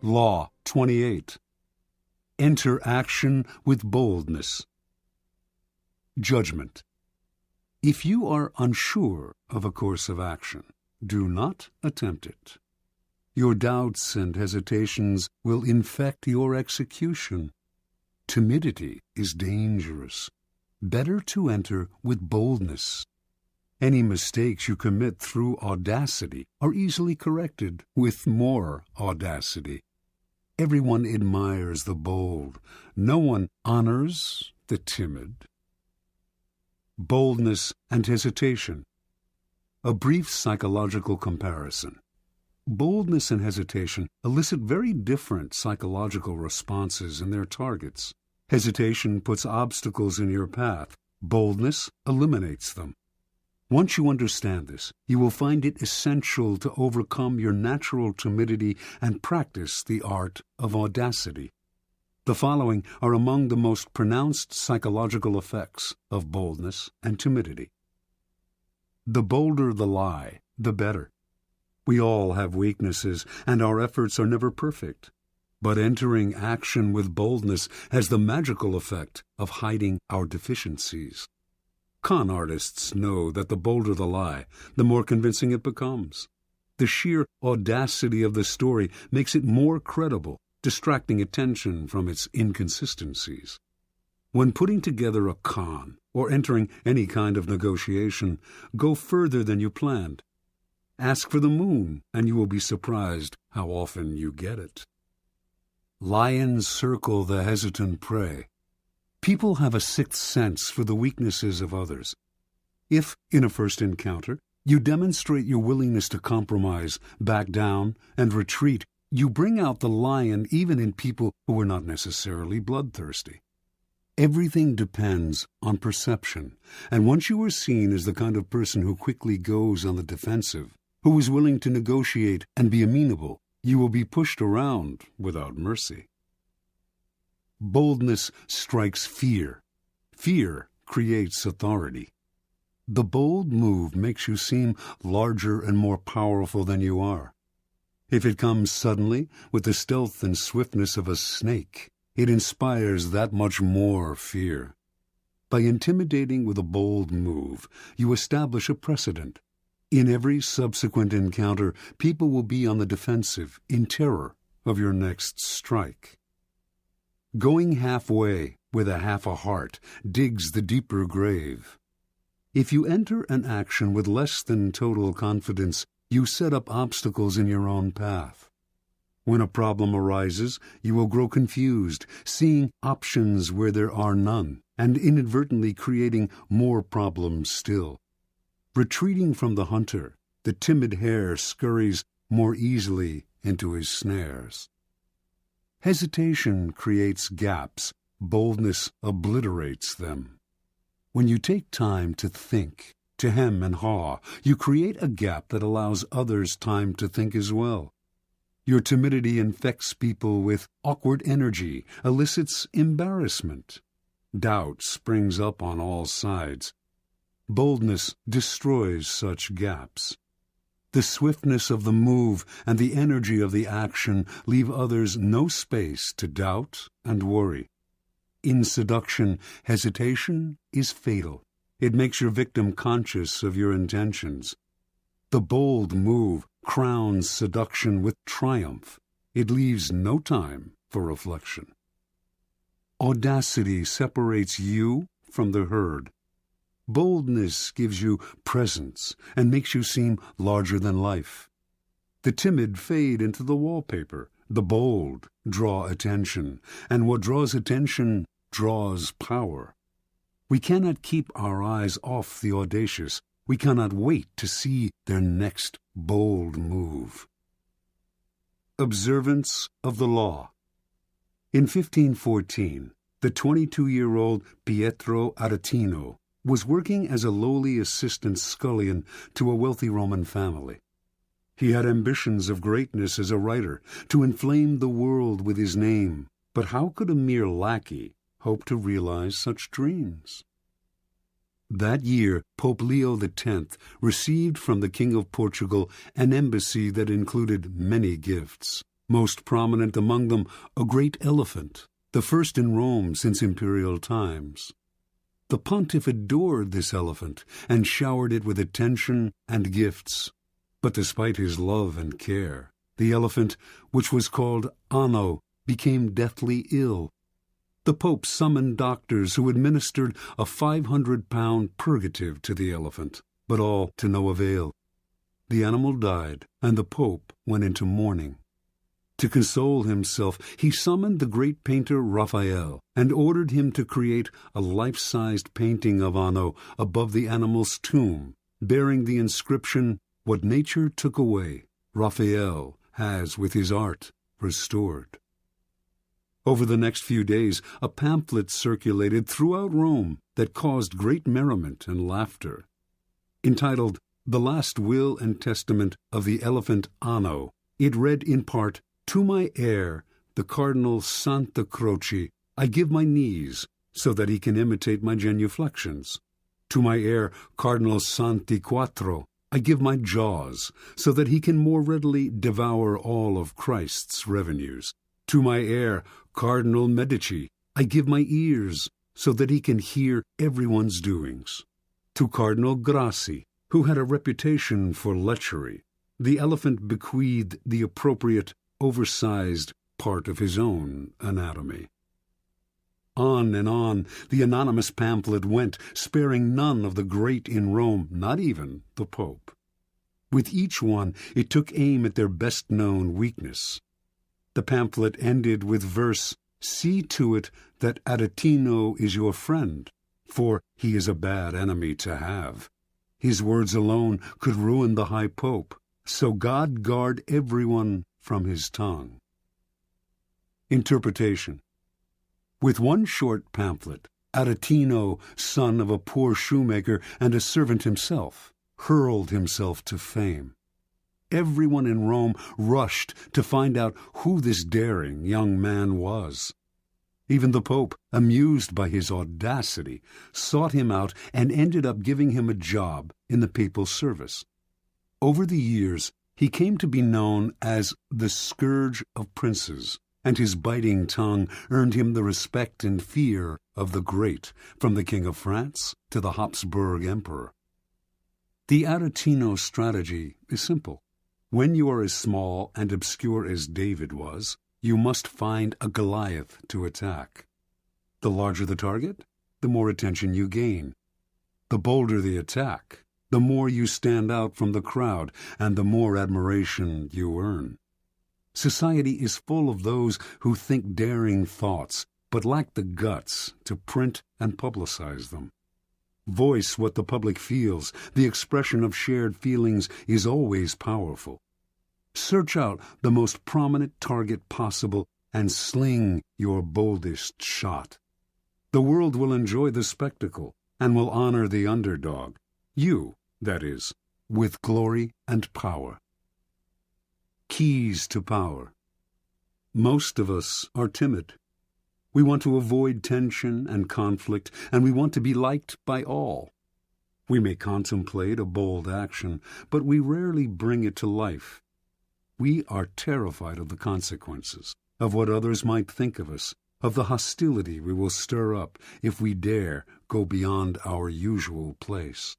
Law 28. Enter action with boldness. Judgment. If you are unsure of a course of action, do not attempt it. Your doubts and hesitations will infect your execution. Timidity is dangerous. Better to enter with boldness. Any mistakes you commit through audacity are easily corrected with more audacity. Everyone admires the bold. No one honors the timid. Boldness and hesitation. A brief psychological comparison. Boldness and hesitation elicit very different psychological responses in their targets. Hesitation puts obstacles in your path. Boldness eliminates them. Once you understand this, you will find it essential to overcome your natural timidity and practice the art of audacity. The following are among the most pronounced psychological effects of boldness and timidity. The bolder the lie, the better. We all have weaknesses, and our efforts are never perfect. But entering action with boldness has the magical effect of hiding our deficiencies. Con artists know that the bolder the lie, the more convincing it becomes. The sheer audacity of the story makes it more credible, distracting attention from its inconsistencies. When putting together a con or entering any kind of negotiation, go further than you planned. Ask for the moon, and you will be surprised how often you get it. Lions circle the hesitant prey. People have a sixth sense for the weaknesses of others. If, in a first encounter, you demonstrate your willingness to compromise, back down, and retreat, you bring out the lion even in people who are not necessarily bloodthirsty. Everything depends on perception, and once you are seen as the kind of person who quickly goes on the defensive, who is willing to negotiate and be amenable, you will be pushed around without mercy. Boldness strikes fear. Fear creates authority. The bold move makes you seem larger and more powerful than you are. If it comes suddenly, with the stealth and swiftness of a snake, it inspires that much more fear. By intimidating with a bold move, you establish a precedent. In every subsequent encounter, people will be on the defensive, in terror of your next strike. Going halfway with a half a heart digs the deeper grave. If you enter an action with less than total confidence, you set up obstacles in your own path. When a problem arises, you will grow confused, seeing options where there are none, and inadvertently creating more problems still. Retreating from the hunter, the timid hare scurries more easily into his snares. Hesitation creates gaps. Boldness obliterates them. When you take time to think, to hem and haw, you create a gap that allows others time to think as well. Your timidity infects people with awkward energy, elicits embarrassment. Doubt springs up on all sides. Boldness destroys such gaps. The swiftness of the move and the energy of the action leave others no space to doubt and worry. In seduction, hesitation is fatal. It makes your victim conscious of your intentions. The bold move crowns seduction with triumph. It leaves no time for reflection. Audacity separates you from the herd. Boldness gives you presence and makes you seem larger than life. The timid fade into the wallpaper. The bold draw attention, and what draws attention draws power. We cannot keep our eyes off the audacious. We cannot wait to see their next bold move. Observance of the law. In 1514, the 22-year-old Pietro Aretino was working as a lowly assistant scullion to a wealthy Roman family. He had ambitions of greatness as a writer, to inflame the world with his name, but how could a mere lackey hope to realize such dreams? That year, Pope Leo X received from the King of Portugal an embassy that included many gifts. most prominent among them a great elephant, the first in Rome since imperial times. The pontiff adored this elephant and showered it with attention and gifts. But despite his love and care, the elephant, which was called Anno, became deathly ill. The Pope summoned doctors who administered a 500-pound purgative to the elephant, but all to no avail. The animal died, and the Pope went into mourning. To console himself, he summoned the great painter Raphael and ordered him to create a life-sized painting of Anno above the animal's tomb, bearing the inscription, "What nature took away, Raphael has with his art restored." Over the next few days, a pamphlet circulated throughout Rome that caused great merriment and laughter. Entitled, "The Last Will and Testament of the Elephant Anno," it read in part, "To my heir, the Cardinal Santa Croce, I give my knees, so that he can imitate my genuflections. To my heir, Cardinal Santi Quattro, I give my jaws, so that he can more readily devour all of Christ's revenues. To my heir, Cardinal Medici, I give my ears, so that he can hear everyone's doings. To Cardinal Grassi, who had a reputation for lechery, the elephant bequeathed the appropriate, oversized part of his own anatomy." On and on the anonymous pamphlet went, sparing none of the great in Rome, not even the Pope. With each one it took aim at their best-known weakness. The pamphlet ended with verse, "See to it that Aretino is your friend, for he is a bad enemy to have. His words alone could ruin the High Pope, so God guard everyone from his tongue." Interpretation. With one short pamphlet, Aretino, son of a poor shoemaker and a servant himself, hurled himself to fame. Everyone in Rome rushed to find out who this daring young man was. Even the Pope, amused by his audacity, sought him out and ended up giving him a job in the papal service. Over the years, he came to be known as the Scourge of Princes, and his biting tongue earned him the respect and fear of the great, from the King of France to the Habsburg Emperor. The Aretino strategy is simple. When you are as small and obscure as David was, you must find a Goliath to attack. The larger the target, the more attention you gain. The bolder the attack, the more you stand out from the crowd, and the more admiration you earn. Society is full of those who think daring thoughts, but lack the guts to print and publicize them. Voice what the public feels. The expression of shared feelings is always powerful. Search out the most prominent target possible and sling your boldest shot. The world will enjoy the spectacle and will honor the underdog. You, that is, with glory and power. Keys to power. Most of us are timid. We want to avoid tension and conflict, and we want to be liked by all. We may contemplate a bold action, but we rarely bring it to life. We are terrified of the consequences, of what others might think of us, of the hostility we will stir up if we dare go beyond our usual place.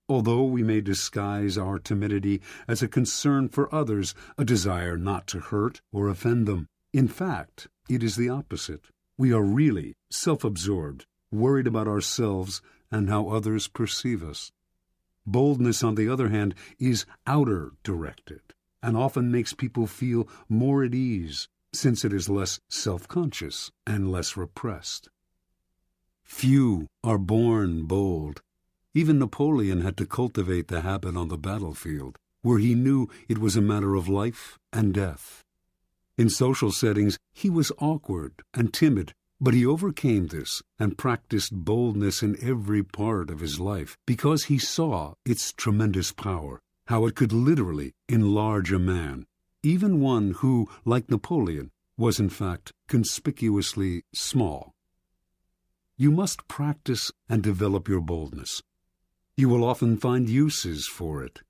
Although we may disguise our timidity as a concern for others, a desire not to hurt or offend them, in fact, it is the opposite. We are really self-absorbed, worried about ourselves and how others perceive us. Boldness, on the other hand, is outer-directed and often makes people feel more at ease, since it is less self-conscious and less repressed. Few are born bold. Even Napoleon had to cultivate the habit on the battlefield, where he knew it was a matter of life and death. In social settings, he was awkward and timid, but he overcame this and practiced boldness in every part of his life because he saw its tremendous power, how it could literally enlarge a man, even one who, like Napoleon, was in fact conspicuously small. You must practice and develop your boldness. You will often find uses for it.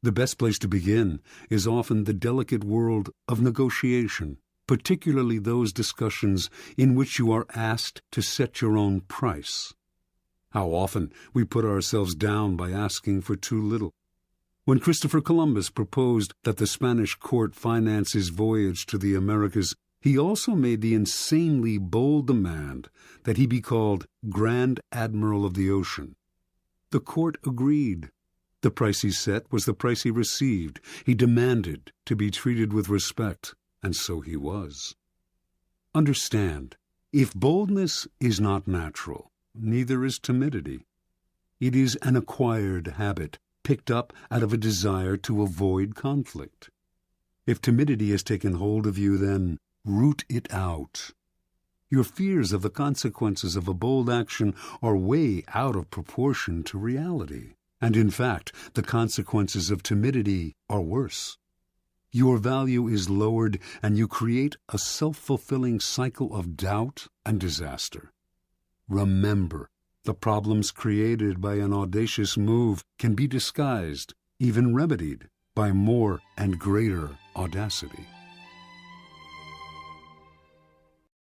The best place to begin is often the delicate world of negotiation, particularly those discussions in which you are asked to set your own price. How often we put ourselves down by asking for too little. When Christopher Columbus proposed that the Spanish court finance his voyage to the Americas, he also made the insanely bold demand that he be called Grand Admiral of the Ocean. The court agreed. The price he set was the price he received. He demanded to be treated with respect, and so he was. Understand, if boldness is not natural, neither is timidity. It is an acquired habit, picked up out of a desire to avoid conflict. If timidity has taken hold of you, then root it out. Your fears of the consequences of a bold action are way out of proportion to reality. And in fact, the consequences of timidity are worse. Your value is lowered, and you create a self-fulfilling cycle of doubt and disaster. Remember, the problems created by an audacious move can be disguised, even remedied, by more and greater audacity.